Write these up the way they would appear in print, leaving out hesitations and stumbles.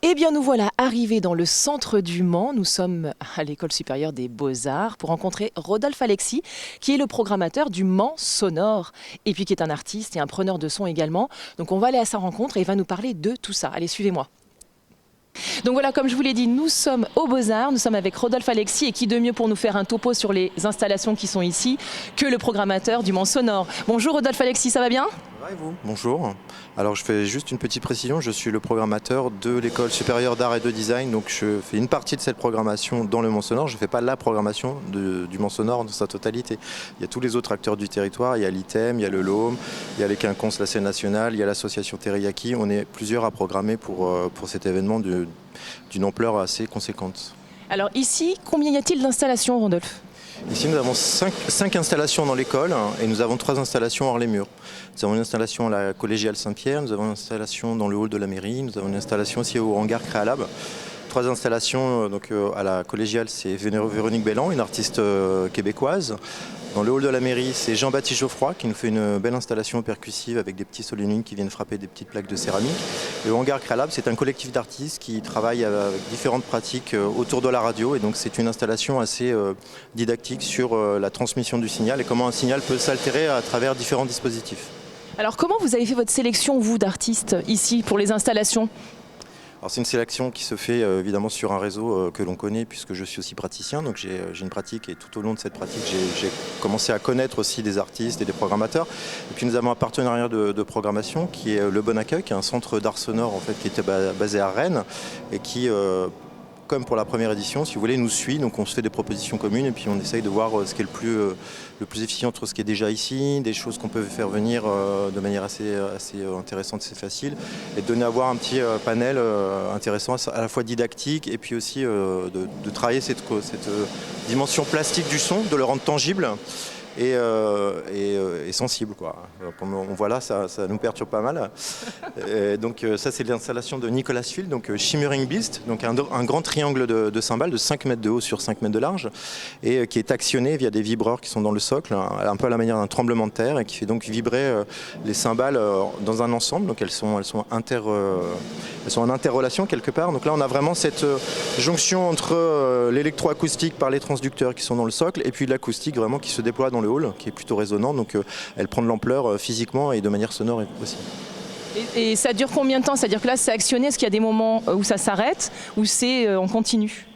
Eh bien, nous voilà arrivés dans le centre du Mans. Nous sommes à l'École supérieure des Beaux-Arts pour rencontrer Rodolphe Alexis, qui est le programmateur du Mans Sonore, et puis qui est un artiste et un preneur de son également. Donc on va aller à sa rencontre et il va nous parler de tout ça. Allez, suivez-moi. Donc voilà, comme je vous l'ai dit, nous sommes aux Beaux-Arts, nous sommes avec Rodolphe Alexis, et qui de mieux pour nous faire un topo sur les installations qui sont ici que le programmateur du Mans Sonore. Bonjour Rodolphe Alexis, ça va bien ? Ça va et vous ? Bonjour. Alors je fais juste une petite précision, je suis le programmateur de l'École supérieure d'art et de design, donc je fais une partie de cette programmation dans le Mans Sonore, je ne fais pas la programmation du Mans Sonore dans sa totalité. Il y a tous les autres acteurs du territoire, il y a l'ITEM, il y a le LOM, il y a les Quinconces, la scène nationale, il y a l'association Teriyaki, on est plusieurs à programmer pour cet événement d'une ampleur assez conséquente. Alors ici, combien y a-t-il d'installations, Rodolphe ? Ici, nous avons 5 installations dans l'école et nous avons 3 installations hors les murs. Nous avons une installation à la collégiale Saint-Pierre, nous avons une installation dans le hall de la mairie, nous avons une installation aussi au hangar Créalab. 3 installations donc, à la collégiale, c'est Véronique Bellan, une artiste québécoise. Dans le hall de la mairie, c'est Jean-Baptiste Geoffroy qui nous fait une belle installation percussive avec des petits solenoïdes qui viennent frapper des petites plaques de céramique. Et le hangar Créalab, c'est un collectif d'artistes qui travaillent avec différentes pratiques autour de la radio. Et donc c'est une installation assez didactique sur la transmission du signal et comment un signal peut s'altérer à travers différents dispositifs. Alors comment vous avez fait votre sélection, vous, d'artistes, ici, pour les installations ? Alors c'est une sélection qui se fait évidemment sur un réseau que l'on connaît puisque je suis aussi praticien, donc j'ai une pratique et tout au long de cette pratique j'ai commencé à connaître aussi des artistes et des programmateurs. Et puis nous avons un partenariat de programmation qui est Le Bon Accueil, qui est un centre d'art sonore en fait, qui était basé à Rennes et qui comme pour la première édition, si vous voulez, nous suit, donc on se fait des propositions communes et puis on essaye de voir ce qui est le plus efficient entre ce qui est déjà ici, des choses qu'on peut faire venir de manière assez intéressante, c'est facile, et de donner à voir un petit panel intéressant, à la fois dictique et puis aussi de travailler cette dimension plastique du son, de le rendre tangible. Et sensible, quoi. Comme on voit là, ça nous perturbe pas mal. Et donc ça c'est l'installation de Nicolas Field, donc Shimmering Beast, donc un grand triangle de cymbales de 5 mètres de haut sur 5 mètres de large et qui est actionné via des vibreurs qui sont dans le socle, un peu à la manière d'un tremblement de terre et qui fait donc vibrer les cymbales dans un ensemble. Donc elles sont en interrelation quelque part. Donc là on a vraiment cette jonction entre l'électroacoustique par les transducteurs qui sont dans le socle et puis l'acoustique vraiment qui se déploie dans le hall, qui est plutôt résonnant, donc elle prend de l'ampleur physiquement et de manière sonore aussi. Et ça dure combien de temps ? C'est-à-dire que là c'est actionné, est-ce qu'il y a des moments où ça s'arrête ou c'est en continu ?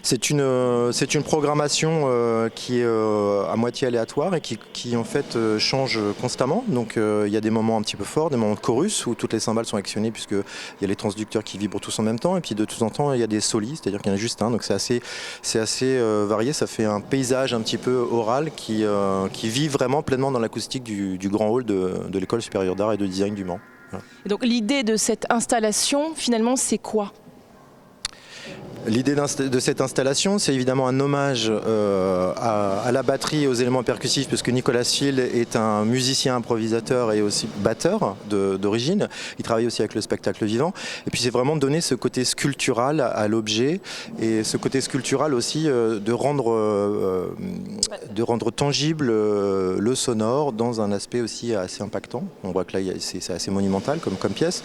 C'est une programmation qui est à moitié aléatoire et qui en fait change constamment. Donc il y a des moments un petit peu forts, des moments de chorus où toutes les cymbales sont actionnées puisqu'il y a les transducteurs qui vibrent tous en même temps et puis de temps en temps il y a des solis, c'est-à-dire qu'il y en a juste un. Donc c'est assez varié, ça fait un paysage un petit peu oral qui vit vraiment pleinement dans l'acoustique du grand hall de l'École supérieure d'art et de design du Mans. Voilà. Et donc l'idée de cette installation finalement c'est quoi ? L'idée de cette installation, c'est évidemment un hommage à la batterie et aux éléments percussifs, puisque Nicolas Field est un musicien improvisateur et aussi batteur d'origine. Il travaille aussi avec le spectacle vivant. Et puis c'est vraiment de donner ce côté sculptural à l'objet et ce côté sculptural aussi de rendre tangible le sonore dans un aspect aussi assez impactant. On voit que là c'est assez monumental comme pièce.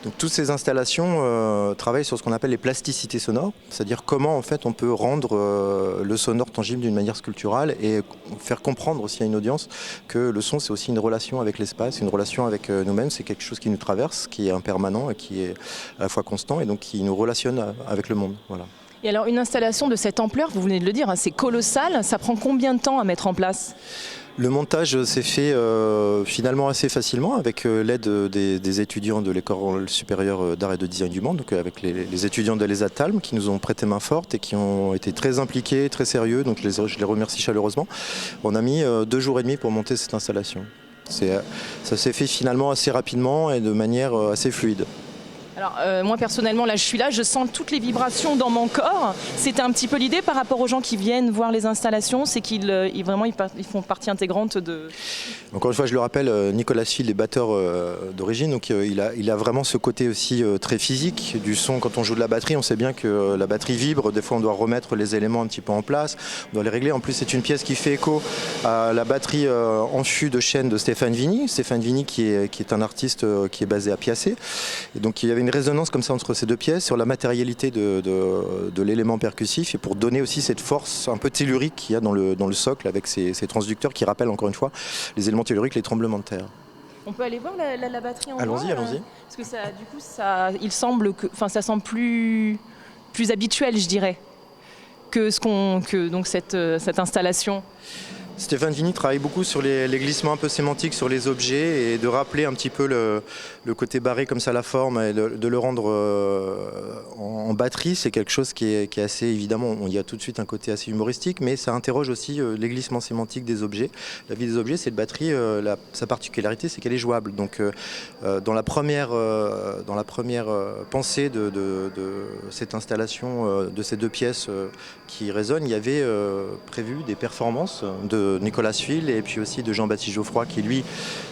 Donc toutes ces installations travaillent sur ce qu'on appelle les plasticités sonores, c'est-à-dire comment en fait on peut rendre le sonore tangible d'une manière sculpturale et faire comprendre aussi à une audience que le son c'est aussi une relation avec l'espace, une relation avec nous-mêmes, c'est quelque chose qui nous traverse, qui est impermanent et qui est à la fois constant et donc qui nous relationne avec le monde. Voilà. Et alors une installation de cette ampleur, vous venez de le dire, c'est colossal, ça prend combien de temps à mettre en place ? Le montage s'est fait finalement assez facilement avec l'aide des étudiants de l'École supérieure d'art et de design du Mans, donc avec les étudiants de l'ESA Talm qui nous ont prêté main forte et qui ont été très impliqués, très sérieux, donc je les remercie chaleureusement. On a mis 2 jours et demi pour monter cette installation. Ça s'est fait finalement assez rapidement et de manière assez fluide. Alors moi personnellement là je suis là, je sens toutes les vibrations dans mon corps. C'était un petit peu l'idée par rapport aux gens qui viennent voir les installations, c'est qu'ils font partie intégrante de... Encore une fois je le rappelle, Nicolas Field est batteur d'origine, donc il a vraiment ce côté aussi très physique du son. Quand on joue de la batterie, on sait bien que la batterie vibre, des fois on doit remettre les éléments un petit peu en place, on doit les régler. En plus c'est une pièce qui fait écho à la batterie en fût de chêne de Stéphane Vigny. Stéphane Vigny qui est un artiste qui est basé à Piacé. Et donc il y avait une résonance comme ça entre ces deux pièces sur la matérialité de l'élément percussif et pour donner aussi cette force un peu tellurique qu'il y a dans le socle avec ces transducteurs qui rappellent encore une fois les éléments telluriques, les tremblements de terre. On peut aller voir la batterie en Allons-y, bas, allons-y. Parce que ça, du coup, il semble que, ça semble plus habituel, je dirais, que donc cette installation. Stéphane Vigny travaille beaucoup sur les glissements un peu sémantiques sur les objets et de rappeler un petit peu le côté barré comme ça, la forme, et de le rendre en batterie. C'est quelque chose qui est assez évidemment, il y a tout de suite un côté assez humoristique, mais ça interroge aussi les glissements sémantiques des objets. La vie des objets, c'est le batterie, sa particularité, c'est qu'elle est jouable. Donc dans la première pensée de cette installation, de ces deux pièces qui résonnent, il y avait prévu des performances de Nicolas Suil et puis aussi de Jean-Baptiste Geoffroy qui lui,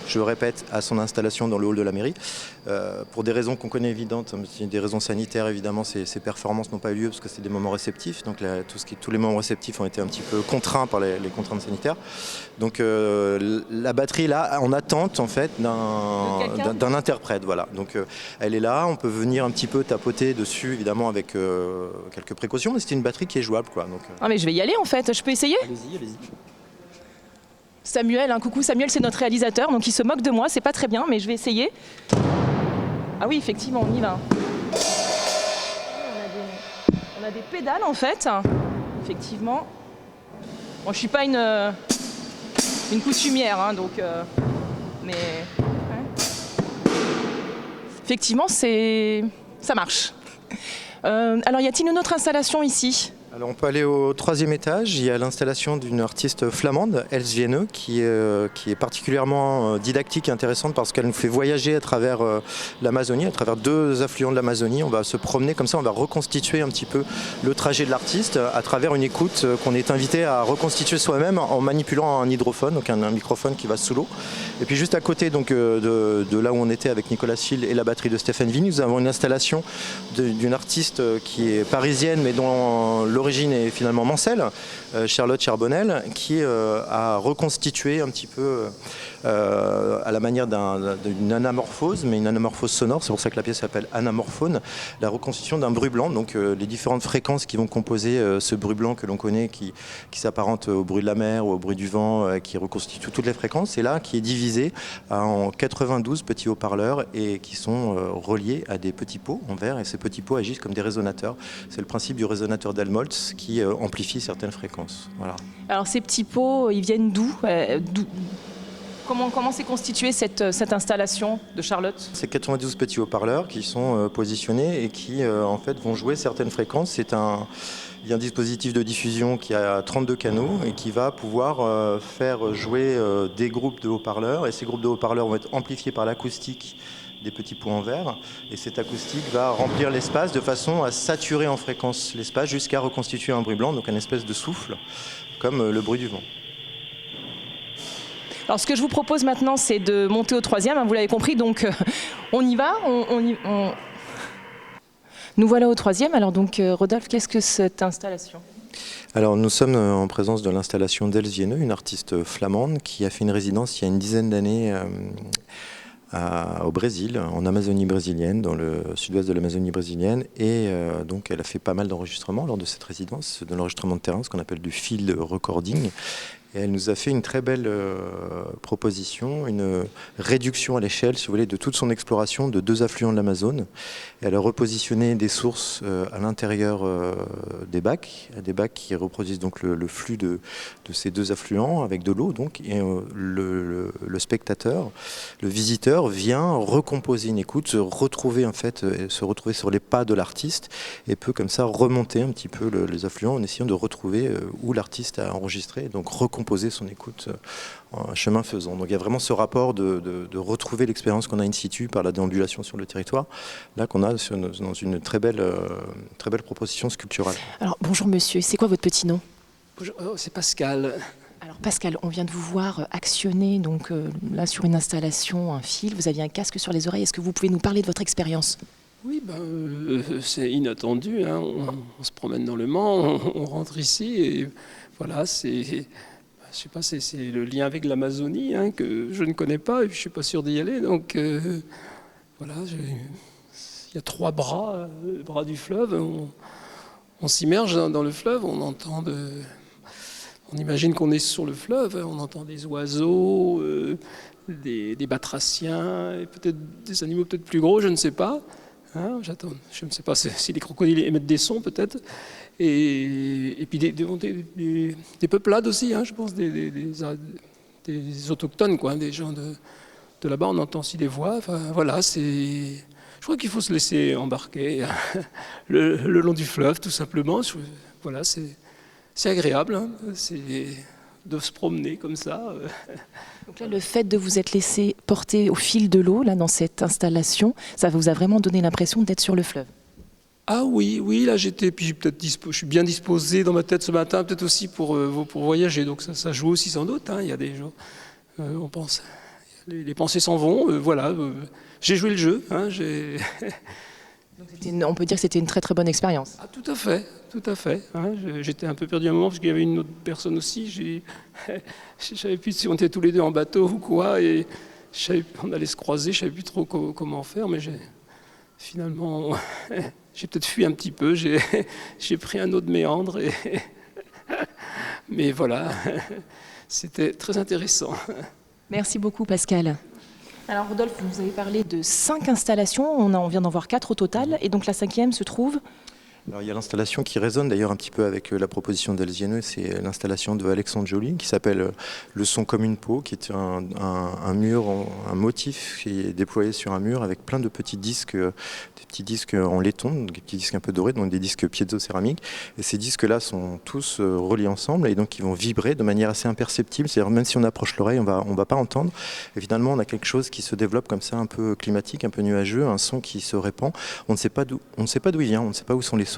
je le répète, a son installation dans le hall de la mairie. Pour des raisons qu'on connaît évidentes, des raisons sanitaires évidemment, ces performances n'ont pas eu lieu parce que c'est des moments réceptifs, donc tous les moments réceptifs ont été un petit peu contraints par les contraintes sanitaires. Donc la batterie est là en attente en fait d'un interprète, voilà. Donc elle est là, on peut venir un petit peu tapoter dessus évidemment avec quelques précautions, mais c'est une batterie qui est jouable quoi. Donc, Ah mais je vais y aller en fait, je peux essayer ? allez-y. Samuel, coucou Samuel, c'est notre réalisateur, donc il se moque de moi, c'est pas très bien, mais je vais essayer. Ah oui, effectivement, on y va. On a des pédales en fait, effectivement. Bon, je suis pas une coutumière, donc... mais... Ouais. Effectivement, ça marche. Alors, y a-t-il une autre installation ici ? Alors on peut aller au 3e étage, il y a l'installation d'une artiste flamande, Els Vienne, qui est particulièrement didactique et intéressante parce qu'elle nous fait voyager à travers l'Amazonie, à travers 2 affluents de l'Amazonie. On va se promener comme ça, on va reconstituer un petit peu le trajet de l'artiste à travers une écoute qu'on est invité à reconstituer soi-même en manipulant un hydrophone, donc un microphone qui va sous l'eau. Et puis juste à côté donc, de là où on était avec Nicolas Suil et la batterie de Stéphane Vigny, nous avons une installation d'une artiste qui est parisienne mais dont l'origine est finalement mancelle, Charlotte Charbonnel, qui a reconstitué un petit peu à la manière d'une anamorphose, mais une anamorphose sonore, c'est pour ça que la pièce s'appelle Anamorphone, la reconstitution d'un bruit blanc, donc les différentes fréquences qui vont composer ce bruit blanc que l'on connaît, qui s'apparente au bruit de la mer ou au bruit du vent, qui reconstitue toutes les fréquences, et là qui est divisé en 92 petits haut-parleurs et qui sont reliés à des petits pots en verre, et ces petits pots agissent comme des résonateurs. C'est le principe du résonateur d'Helmholtz qui amplifie certaines fréquences. Voilà. Alors ces petits pots, ils viennent d'où ? Comment s'est constituée cette installation de Charlotte ? C'est 92 petits haut-parleurs qui sont positionnés et qui en fait vont jouer certaines fréquences. Il y a un dispositif de diffusion qui a 32 canaux et qui va pouvoir faire jouer des groupes de haut-parleurs. Et ces groupes de haut-parleurs vont être amplifiés par l'acoustique des petits pots en verre. Et cette acoustique va remplir l'espace de façon à saturer en fréquence l'espace jusqu'à reconstituer un bruit blanc, donc un espèce de souffle, comme le bruit du vent. Alors ce que je vous propose maintenant, c'est de monter au 3e, vous l'avez compris, donc on y va, Nous voilà au 3e, alors donc Rodolphe, qu'est-ce que cette installation ? Alors nous sommes en présence de l'installation d'Els Vienne, une artiste flamande qui a fait une résidence il y a une dizaine d'années au Brésil, en Amazonie brésilienne, dans le sud-ouest de l'Amazonie brésilienne, et donc elle a fait pas mal d'enregistrements lors de cette résidence, de l'enregistrement de terrain, ce qu'on appelle du field recording. Et elle nous a fait une très belle proposition, une réduction à l'échelle, si vous voulez, de toute son exploration de 2 affluents de l'Amazone. Elle a repositionné des sources à l'intérieur des bacs qui reproduisent donc le flux de ces 2 affluents avec de l'eau. Donc, et le spectateur, le visiteur vient recomposer une écoute, se retrouver sur les pas de l'artiste et peut comme ça remonter un petit peu les affluents en essayant de retrouver où l'artiste a enregistré, donc recomposer son écoute en chemin faisant. Donc il y a vraiment ce rapport de retrouver l'expérience qu'on a in situ par la déambulation sur le territoire, là qu'on a dans une très belle proposition sculpturale. Alors bonjour monsieur, c'est quoi votre petit nom ? Bonjour, c'est Pascal. Alors Pascal, on vient de vous voir actionner donc là sur une installation, un fil, vous aviez un casque sur les oreilles, est-ce que vous pouvez nous parler de votre expérience ? Oui, c'est inattendu, hein. On se promène dans le Mans, on rentre ici et voilà, je sais pas, c'est le lien avec l'Amazonie, hein, que je ne connais pas et je suis pas sûr d'y aller, donc voilà, il y a 3 bras, le bras du fleuve. On s'immerge dans le fleuve, on imagine qu'on est sur le fleuve, on entend des oiseaux, des batraciens, et peut-être des animaux peut-être plus gros, je ne sais pas. Hein, je ne sais pas si les crocodiles émettent des sons peut-être. Et puis des peuplades aussi, hein, je pense, des autochtones, quoi, des gens de là-bas, on entend aussi des voix. Enfin, voilà, je crois qu'il faut se laisser embarquer le long du fleuve, tout simplement. Voilà, c'est agréable, hein, de se promener comme ça. Donc là, le fait de vous être laissé porter au fil de l'eau, là, dans cette installation, ça vous a vraiment donné l'impression d'être sur le fleuve? Ah oui, là puis je suis bien disposé dans ma tête ce matin, peut-être aussi pour voyager, donc ça joue aussi sans doute, hein, il y a des gens, on pense, les pensées s'en vont, voilà, j'ai joué le jeu, hein, Donc on peut dire que c'était une très très bonne expérience. Ah, tout à fait, hein, j'étais un peu perdu à un moment parce qu'il y avait une autre personne aussi, je ne savais plus si on était tous les deux en bateau ou quoi, et on allait se croiser, je ne savais plus trop comment faire, mais finalement... J'ai peut-être fui un petit peu, j'ai pris un autre méandre, mais voilà, c'était très intéressant. Merci beaucoup Pascal. Alors Rodolphe, vous avez parlé de 5 installations, on vient d'en voir 4 au total, et donc la 5e se trouve... Alors, il y a l'installation qui résonne d'ailleurs un petit peu avec la proposition d'Elzieneux, c'est l'installation de Alexandre Joly qui s'appelle Le son comme une peau, qui est un mur, un motif qui est déployé sur un mur avec plein de petits disques en laiton, des petits disques un peu dorés, donc des disques piezo-céramiques. Et ces disques-là sont tous reliés ensemble et donc ils vont vibrer de manière assez imperceptible, c'est-à-dire même si on approche l'oreille, on va pas entendre. Et finalement, on a quelque chose qui se développe comme ça, un peu climatique, un peu nuageux, un son qui se répand. On ne sait pas d'où il vient, on ne sait pas où sont les sources.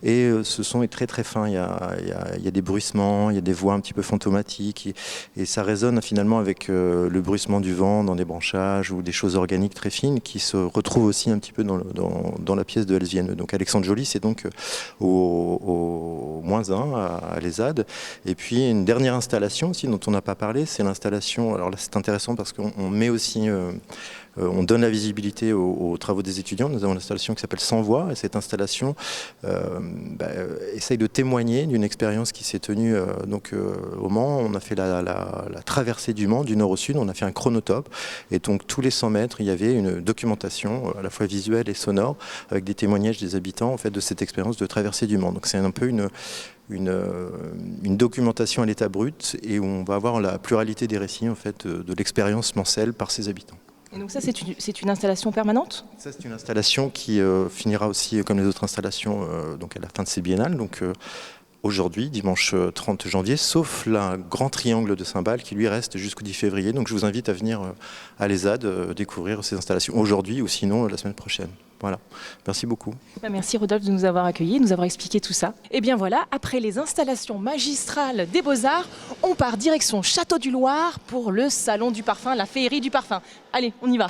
Et ce son est très très fin, il y a des bruissements, il y a des voix un petit peu fantomatiques et ça résonne finalement avec le bruissement du vent dans des branchages ou des choses organiques très fines qui se retrouvent aussi un petit peu dans la pièce de Elzieneux. Donc Alexandre Joly, c'est donc au -1 à l'ESAD. Et puis une dernière installation aussi dont on n'a pas parlé, c'est l'installation, alors là c'est intéressant parce qu'on met aussi... on donne la visibilité aux travaux des étudiants. Nous avons une installation qui s'appelle Sans voix et cette installation essaye de témoigner d'une expérience qui s'est tenue au Mans. On a fait la traversée du Mans du nord au sud, on a fait un chronotope et donc tous les 100 mètres il y avait une documentation à la fois visuelle et sonore avec des témoignages des habitants en fait, de cette expérience de traversée du Mans. Donc c'est un peu une documentation à l'état brut et où on va avoir la pluralité des récits en fait, de l'expérience mancelle par ses habitants. Et donc ça, c'est une installation permanente? Ça, c'est une installation qui finira aussi, comme les autres installations, donc à la fin de ces biennales. Donc aujourd'hui, dimanche 30 janvier, sauf le grand triangle de Saint-Bal qui lui reste jusqu'au 10 février. Donc je vous invite à venir à l'ESAD découvrir ces installations aujourd'hui ou sinon la semaine prochaine. Voilà, merci beaucoup. Merci Rodolphe de nous avoir accueillis, de nous avoir expliqué tout ça. Et bien voilà, après les installations magistrales des Beaux-Arts, on part direction Château du Loir pour le Salon du Parfum, la féerie du parfum. Allez, on y va.